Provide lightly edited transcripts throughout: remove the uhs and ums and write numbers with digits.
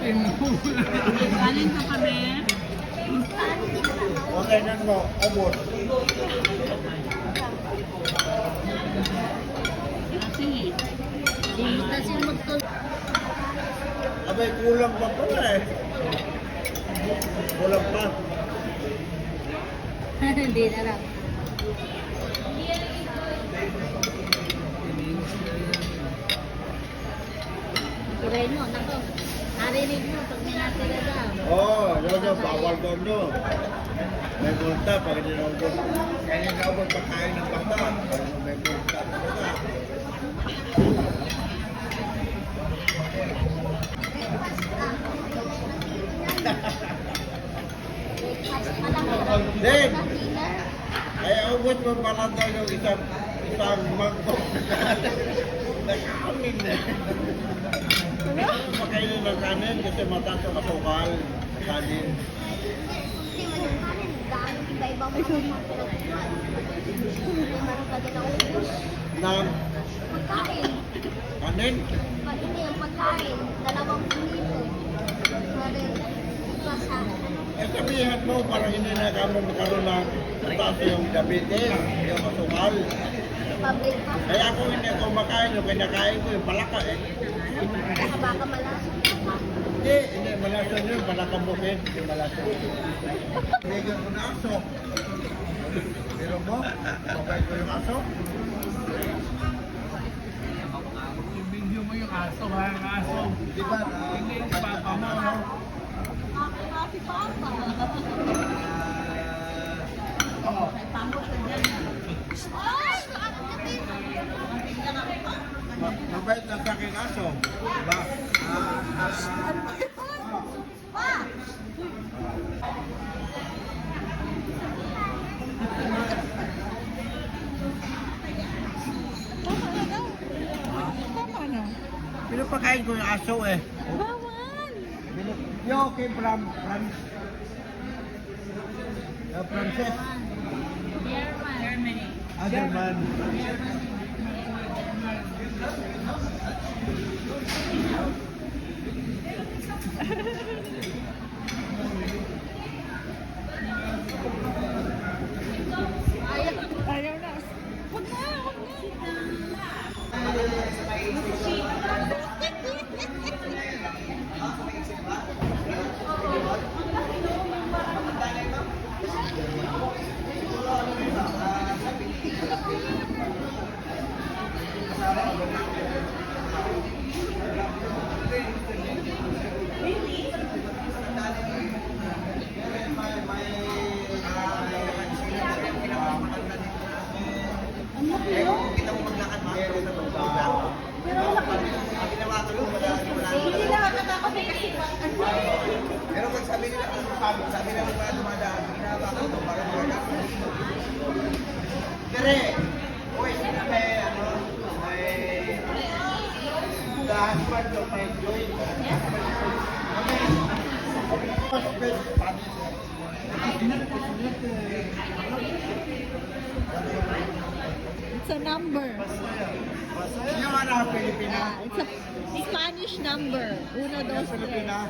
Galing ka pa, be? Okay na mo, abot. Sige. Kasi magtulog. Abay, kulang pa pala eh. Kulang pa. Hindi na lang. Kirain mo, nako. Narinig mo pag may natira daw. Oo, yun, bawal doon yun. May multa pag hindi na ubos. Kaya hindi na ubos pagkain ng bata. May multa talaga. Then, kaya ubos mo pala daw yung isang mangkok. Nakamin eh. Pakainin ng kanin kasi mataas ang kasukal. Kanin. Iba-iba mo yung Ng pagkain. kanin. Hindi yung pagkain. 2 libo. Pasa. Eh sabihan mo para hindi na kami magkaroon ng taas yung diabetes, yung kasukal. Public pa. Kaya kung hindi ako makain, yung kinakain ko yung palaka eh. Baka malasa. Hindi malason yun, palakang bukid, hindi malason. Bigyan ko na aso. Pero mo, mabait ko yung aso. Video mo yung aso, ha? Ang aso. Di ba? Hindi yung papa mo, no? Si Papa. Oo. Ay! Mabait na sa aking aso. Diba? Pa! Pinapakain ko yung aso eh. Bawal! Yo, okay, Frances. Germany. German. Ayaw na. Huwag na, huwag Hindi na natatakot eh kasi Pero pag sabi nila, sabi nila mga dumadaan, ginagawa ko ito para mga Tere! Uy, sino may, the husband of my joy. It's a number. Yung anak Pilipina. It's a Spanish number. 1, 2, 3. Pilipina.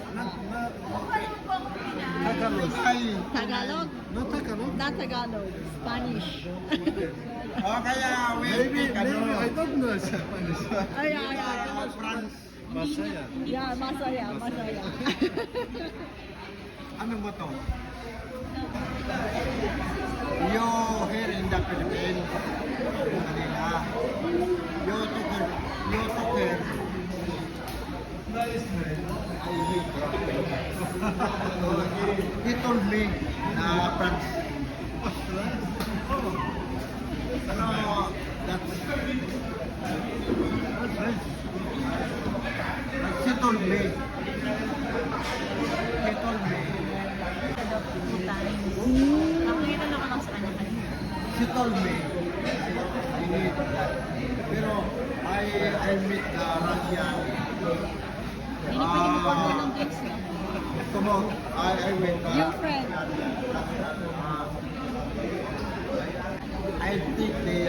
Tagalog. Ay. Tagalog? No Tagalog. Not Tagalog. Spanish. Oh, kaya Maybe I ano. don't know Japanese. Ay, ay, ay. France. Masaya. Yeah, masaya, masaya. Ano mo to? You here in the Philippines. Manila. You took her. He told me na France. Ano, that's France. She told me. Nakita na ko lang sa kanya kanina. She told me. I need that. Pero I meet the Russian. Hindi na pwede mag-order ng gifts niya. Come on, I went. Your friend. I think they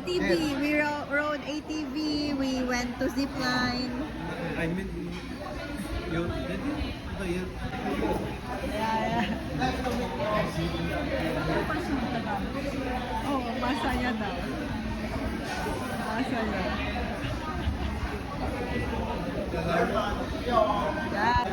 ATV. We rode ATV. We went to zip line. I mean, yun, ito yun. Yeah. Oh, masaya daw. Masaya. Yeah.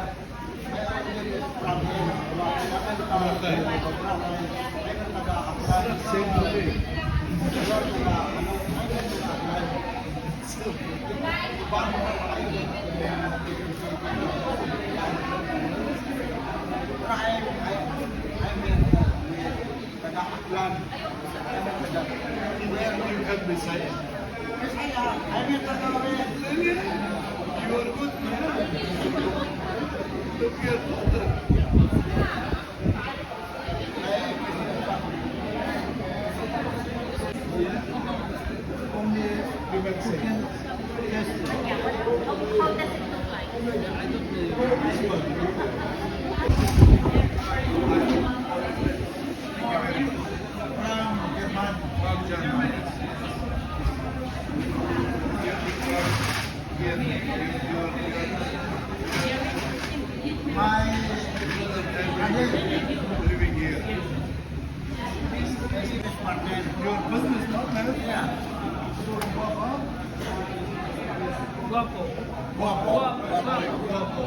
Guwapo. Guwapo. Guwapo.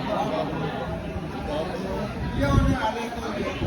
Yun ang alay ko.